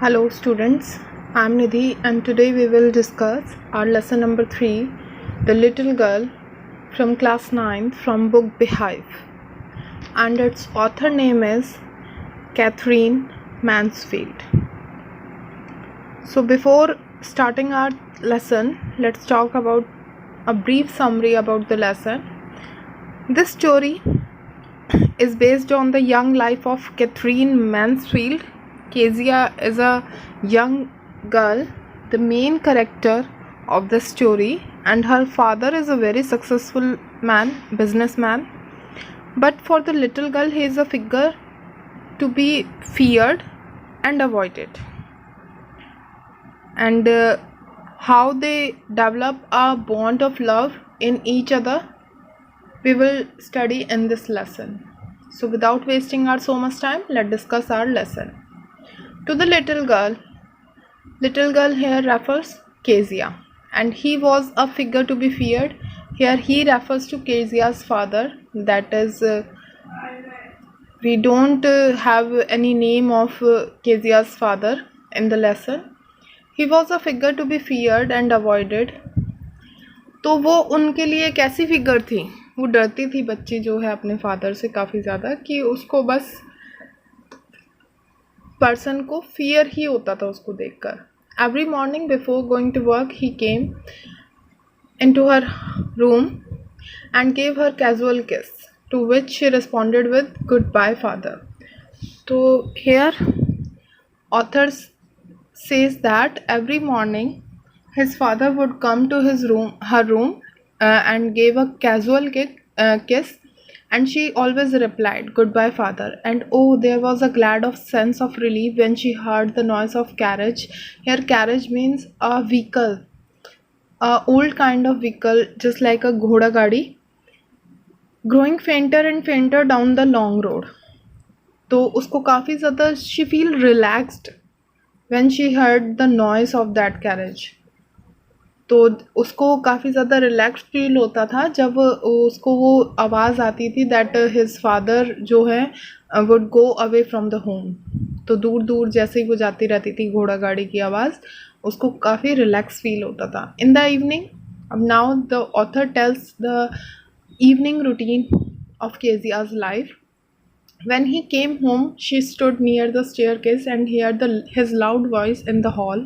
Hello students, I am Nidhi and today we will discuss our lesson number 3, The Little Girl from class 9 from book Beehive, and its author name is Catherine Mansfield. So before starting our lesson, let's talk about a brief summary about the lesson. This story is based on the young life of Catherine Mansfield. Kezia is a young girl, the main character of the story, and her father is a very successful businessman. But for the little girl, he is a figure to be feared and avoided. And how they develop a bond of love in each other, we will study in this lesson. So without wasting so much time, let's discuss our lesson. To the little girl here refers Kezia, and he was a figure to be feared. Here he refers to Kezia's father, that is, we don't have any name of Kezia's father in the lesson. He was a figure to be feared and avoided. तो वो उनके लिए कैसी figure थी? वो डरती थी बच्ची जो है अपने फादर से काफ़ी ज़्यादा, कि उसको बस पर्सन को फियर ही होता था उसको देखकर. Every morning before going to work he came into her room and gave her casual kiss, to which she responded with goodbye father. So here authors says that every morning his father would come to her room and gave a casual kiss, and she always replied goodbye father. And oh, there was a glad of sense of relief when she heard the noise of carriage. Here carriage means a vehicle, a old kind of vehicle, just like a ghoda gadi, growing fainter and fainter down the long road. तो उसको काफ़ी ज़्यादा she feel relaxed when she heard the noise of that carriage. तो उसको काफ़ी ज़्यादा relax feel होता था जब उसको वो आवाज़ आती थी दैट हिज फादर जो है would go away from the home. तो दूर दूर जैसे ही वो जाती रहती थी घोड़ा गाड़ी की आवाज़, उसको काफ़ी रिलैक्स फील होता था. इन द इवनिंग, अब now the author tells the evening routine of Kezia's life. When he came home, she stood near the staircase and heard his loud voice in the hall.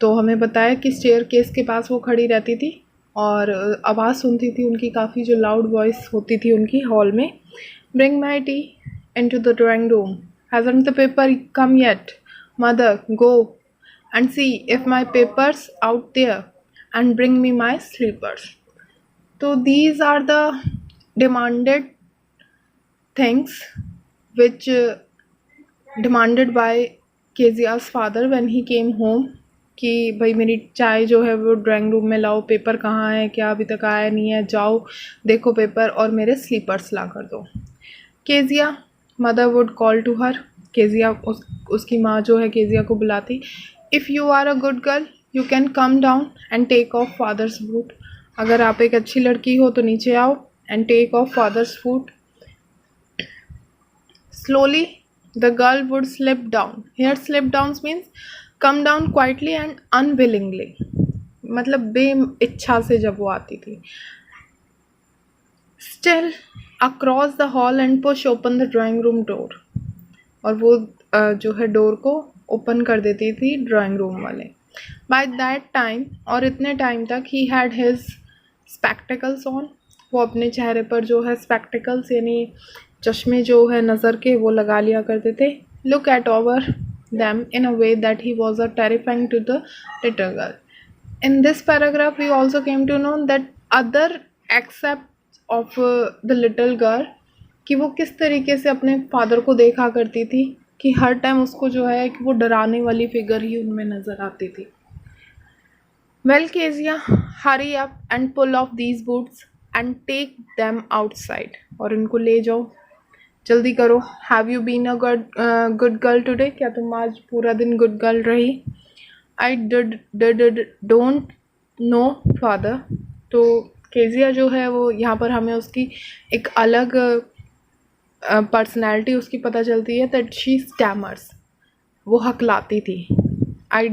तो हमें बताया कि staircase के पास वो खड़ी रहती थी और आवाज़ सुनती थी उनकी, काफ़ी जो loud voice होती थी उनकी हॉल में. Bring my tea into the drawing room. Hasn't the paper come yet? Mother, go and see if my paper's out there and bring me my slippers. So these are the demanded things which demanded by Kezia's father when he came home, कि भाई मेरी चाय जो है वो drawing room में लाओ, paper कहाँ है, क्या अभी तक आया नहीं है, जाओ देखो पेपर और मेरे स्लीपर्स ला कर दो. Kezia mother would call to her. Kezia उसकी माँ जो है केजिया को बुलाती. If you are a good girl you can come down and take off father's boot. अगर आप एक अच्छी लड़की हो तो नीचे आओ and take off father's foot. Slowly the girl would slip down. Here slip down means come down quietly and unwillingly, मतलब बे इच्छा से जब वो आती थी. Still across the hall and push open the drawing room door. और वो जो है डोर को ओपन कर देती थी ड्राइंग रूम वाले. बाय दैट टाइम, और इतने टाइम तक, he had his spectacles on. वो अपने चेहरे पर जो है स्पेक्टिकल्स यानी चश्मे जो है नज़र के वो लगा लिया करते थे. Look at over them in a way that he was a terrifying to the little girl. In this paragraph we also came to know that other aspects of the little girl, कि वो किस तरीके से अपने father को देखा करती थी, कि हर टाइम उसको जो है कि वो डराने वाली फिगर ही उनमें नज़र आती थी. Well Kezia, hurry up and pull off these boots and take them outside. और इनको ले जाओ, जल्दी करो. Have you been a good girl today. क्या तुम आज पूरा दिन गुड गर्ल रही? I don't know father. तो केजिया जो है वो यहाँ पर हमें उसकी एक अलग पर्सनैलिटी उसकी पता चलती है, दैट शी स्टैमर्स. वो हकलाती थी. I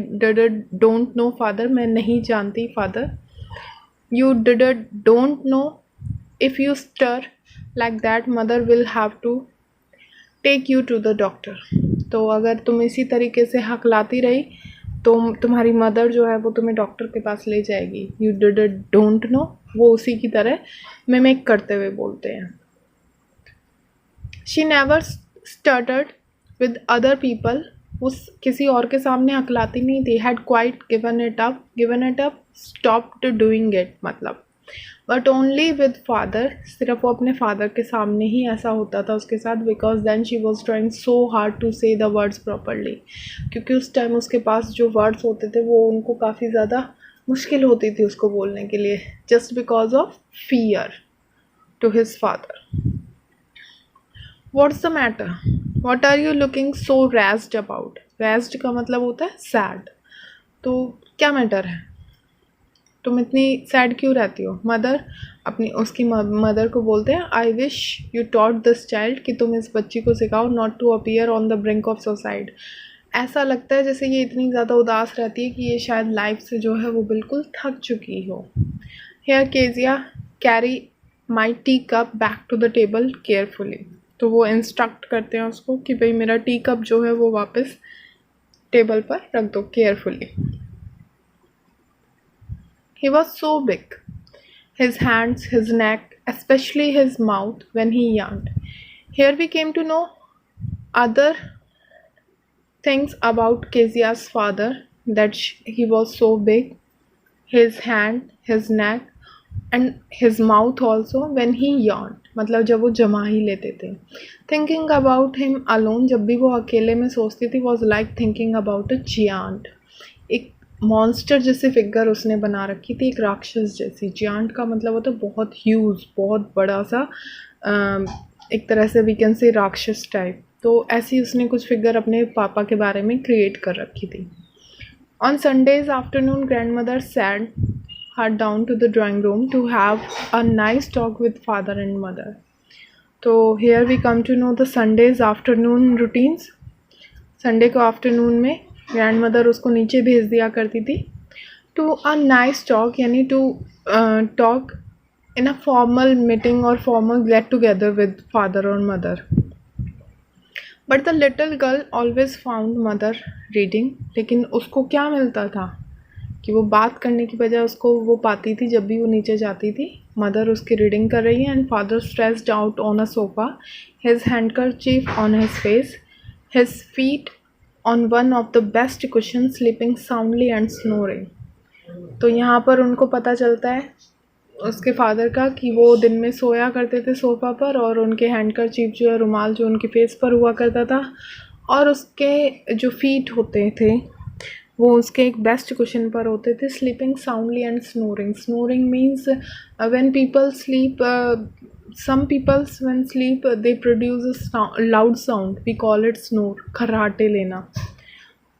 don't know father, मैं नहीं जानती father. You don't know, if you stir like that mother will have to take you to the doctor. तो अगर तुम इसी तरीके से हकलाती रही तो तुम्हारी मदर जो है वो तुम्हें डॉक्टर के पास ले जाएगी. You don't know, वो उसी की तरह मिमिक करते हुए बोलते हैं. She never stuttered with other people, उस किसी और के सामने हकलाती नहीं थी. Had quite given it up, stopped doing it मतलब. But only with father, सिर्फ वो अपने father के सामने ही ऐसा होता था उसके साथ. Because then she was trying so hard to say the words properly, क्योंकि उस टाइम उसके पास जो words होते थे वो उनको काफ़ी ज़्यादा मुश्किल होती थी उसको बोलने के लिए. Just because of fear to his father. What's the matter? What are you looking so razzed about? Razzed का मतलब होता है sad. तो क्या मैटर है, तुम इतनी सैड क्यों रहती हो? मदर अपनी उसकी मदर को बोलते हैं, I wish you taught this child, कि तुम इस बच्ची को सिखाओ not to appear on the brink of suicide. ऐसा लगता है जैसे ये इतनी ज़्यादा उदास रहती है कि ये शायद लाइफ से जो है वो बिल्कुल थक चुकी हो. Here Kezia carry my tea cup back to the table carefully. तो वो इंस्ट्रक्ट करते हैं उसको कि भाई मेरा टी कप जो है वो वापस टेबल पर रख दो carefully. He was so big. His hands, his neck, especially his mouth when he yawned. Here we came to know other things about Kezia's father, that he was so big. His hand, his neck and his mouth also when he yawned. मतलब जब वो जमा ही लेते थे. Thinking about him alone, जब भी वो अकेले में सोचती थी, was like thinking about a giant. एक मॉन्स्टर जैसे फिगर उसने बना रखी थी, एक राक्षस जैसी. जियांट का मतलब होता है बहुत ह्यूज, बहुत बड़ा सा, एक तरह से वी कैन से राक्षस टाइप. तो ऐसी उसने कुछ फिगर अपने पापा के बारे में क्रिएट कर रखी थी. On Sundays afternoon grand mother said her down to the drawing room to have a nice talk with father and mother. तो here we come to know the Sundays afternoon routines. Sunday को afternoon में grand mother उसको नीचे भेज दिया करती थी to a nice talk, यानी to talk in a formal meeting और formal get together with father और mother. But the little girl always found mother reading. लेकिन उसको क्या मिलता था कि वो बात करने की बजाय उसको वो पाती थी जब भी वो नीचे जाती थी मदर उसकी रीडिंग कर रही है. And father stressed out on a sofa, his handkerchief on his face, his feet on one of the best cushions, sleeping soundly and snoring. तो यहाँ पर उनको पता चलता है उसके फादर का कि वो दिन में सोया करते थे सोफ़ा पर, और उनके हैंडकरचीफ जो है, रुमाल जो उनके फेस पर हुआ करता था, और उसके जो फीट होते थे वो उसके एक बेस्ट कुशन पर होते थे. Sleeping soundly and snoring. Snoring means when people sleep, some people when sleep they produce a loud sound, we call it snore, खर्राटे लेना.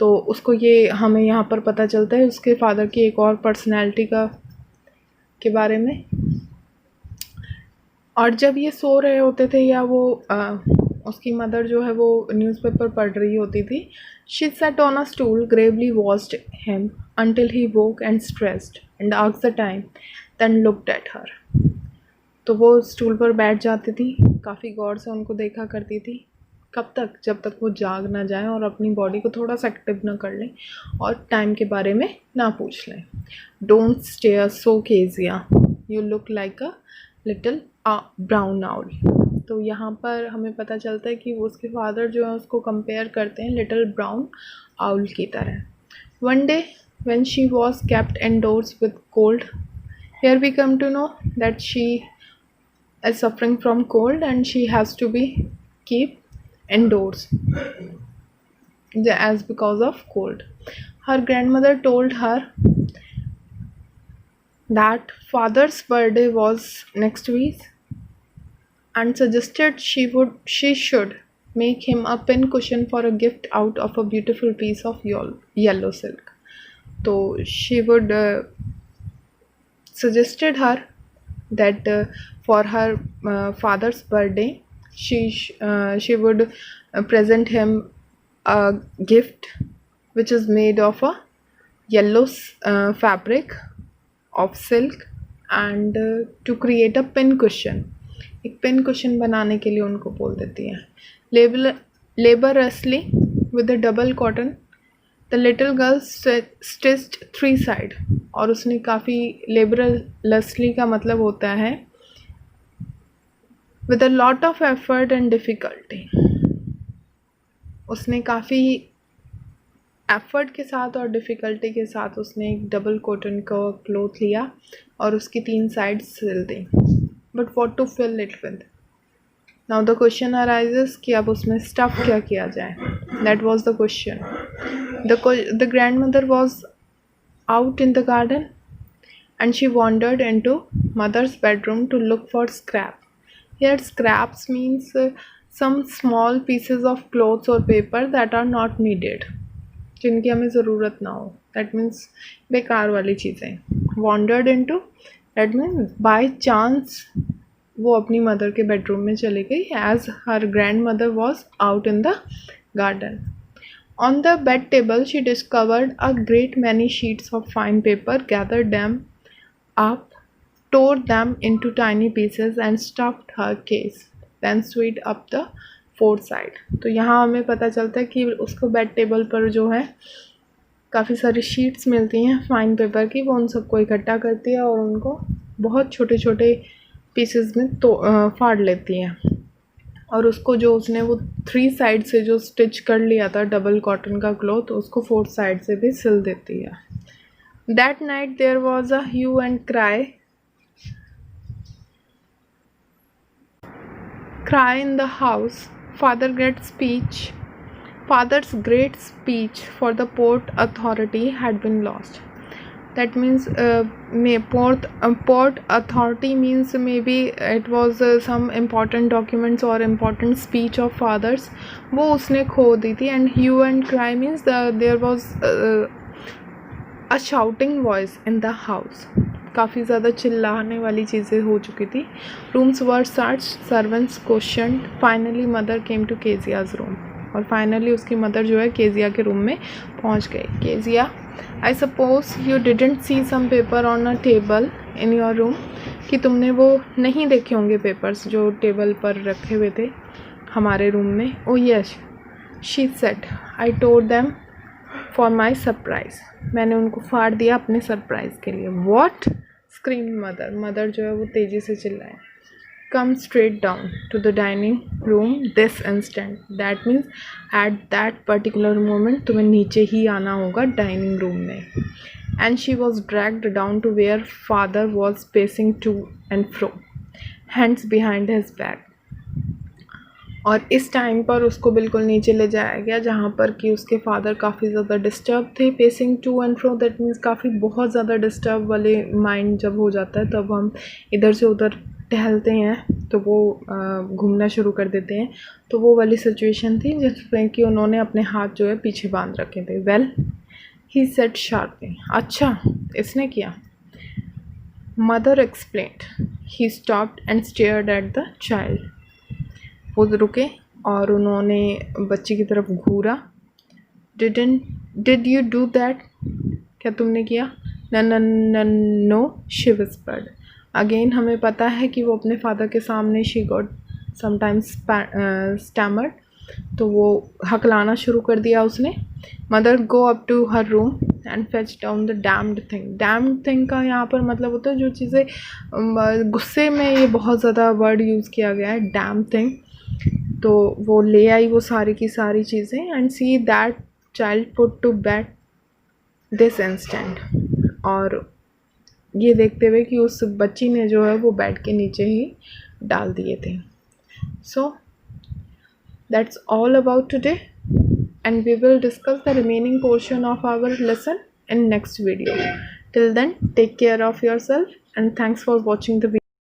तो उसको ये हमें यहाँ पर पता चलता है उसके फादर की एक और पर्सनैलिटी के बारे में. और जब ये सो रहे होते थे या वो उसकी मदर जो है वो न्यूज़पेपर पढ़ रही होती थी, she sat on a stool, gravely watched him until he woke and stressed and asked the time, then looked at her. तो वो स्टूल पर बैठ जाती थी, काफ़ी गौर से उनको देखा करती थी. कब तक? जब तक वो जाग ना जाए और अपनी बॉडी को थोड़ा सा एक्टिव ना कर लें और टाइम के बारे में ना पूछ लें. Don't stare so Kezia, you look like a little brown owl. तो यहाँ पर हमें पता चलता है कि वो उसके फादर जो है उसको कंपेयर करते हैं लिटिल ब्राउन आउल की तरह. One day when she was kept indoors with cold. Here we come to know that she is suffering from cold and she has to be kept indoors as because of cold. Her grandmother told her that father's birthday was next week and suggested she should make him a pin cushion for a gift out of a beautiful piece of yellow silk. So she would suggested her that for her father's birthday she would present him a gift which is made of a yellow fabric of silk and to create a pin cushion. एक pin cushion बनाने के लिए उनको बोल देती है. Laboriously with a double cotton, the little girl stitched 3 sides. और उसने काफ़ी laboriously का मतलब होता है with a lot of effort and difficulty. उसने काफ़ी एफर्ट के साथ और डिफ़िकल्टी के साथ उसने एक डबल कॉटन का क्लॉथ लिया और उसकी 3 साइड्स सिल दी. But what to fill it with. Now the question arises कि अब उसमें स्टफ़ क्या किया जाए. That was the question. The grand mother was out in the garden and she wandered into mother's bedroom to look for scrap. Here scraps means some small pieces of clothes or paper that are not needed, जिनकी हमें ज़रूरत ना हो. that means बेकार वाली चीज़ें. wandered into, that means by chance वो अपनी मदर के बेडरूम में चली गई as her grandmother was out in the garden. On the bed table she discovered a great many sheets of fine paper, gathered them up, tore them into tiny pieces and stuffed her case. then sewed up the 4 side. तो यहाँ हमें पता चलता है कि उसको bed table पर जो है काफ़ी सारी शीट्स मिलती हैं फाइन पेपर की. वो उन सबको इकट्ठा करती है और उनको बहुत छोटे छोटे पीसेस में तो फाड़ लेती हैं. और उसको जो उसने वो 3 साइड से जो स्टिच कर लिया था डबल कॉटन का क्लॉथ, उसको 4 साइड से भी सिल देती है. That night there was a hue and cry in the house. Father's great speech for the port authority had been lost. That means port authority means maybe it was some important documents or important speech of fathers. वो उसने खो दी थी. And hue and cry means there was a shouting voice in the house. काफ़ी ज़्यादा चिल्लाने वाली चीज़ें हो चुकी थी. Rooms were search, servants question. Finally mother came to Kezia's room. और फाइनली उसकी मदर जो है केजिया के रूम में पहुंच गई. Kezia, I suppose you didn't see some paper on a table in your room. कि तुमने वो नहीं देखे होंगे पेपर्स जो टेबल पर रखे हुए थे हमारे रूम में. Oh yes, she said, I tore them for my surprise. मैंने उनको फाड़ दिया अपने सरप्राइज़ के लिए. What, scream mother. मदर जो है वो तेज़ी से चिल्लाए. Come straight down to the dining room this instant. That means at that particular moment तुम्हें नीचे ही आना होगा डाइनिंग रूम में. And she was dragged down to where father was pacing to and fro, hands behind his back. और इस time पर उसको बिल्कुल नीचे ले जाया गया जहाँ पर कि उसके फादर काफ़ी ज़्यादा डिस्टर्ब थे. Pacing to and fro that means काफ़ी बहुत ज़्यादा डिस्टर्ब वाले माइंड जब हो जाता है तब हम इधर से उधर टहलते हैं तो वो घूमना शुरू कर देते हैं. तो वो वाली सिचुएशन थी जिसमें कि उन्होंने अपने हाथ जो है पीछे बांध रखे थे. Well, he said sharply. अच्छा, इसने किया. Mother explained. He stopped and stared at the child. वो रुके और उन्होंने बच्ची की तरफ घूरा. Did you do that. क्या तुमने किया. No, she whispered. अगेन हमें पता है कि वो अपने फादर के सामने शी गॉट समटाइम्स स्टैमर्ड. तो वो हकलाना शुरू कर दिया उसने. Mother go up to her room and fetch down the damned thing. Damned thing का यहाँ पर मतलब होता है जो चीज़ें गुस्से में, ये बहुत ज़्यादा वर्ड यूज़ किया गया है, डैम थिंग. तो वो ले आई वो सारी की सारी चीज़ें. And see that child put to bed this instant. और ये देखते हुए कि उस बच्ची ने जो है वो बेड के नीचे ही डाल दिए थे. So that's all about today and we will discuss the remaining portion of our lesson in next video. Till then, take care of yourself and thanks for watching the video.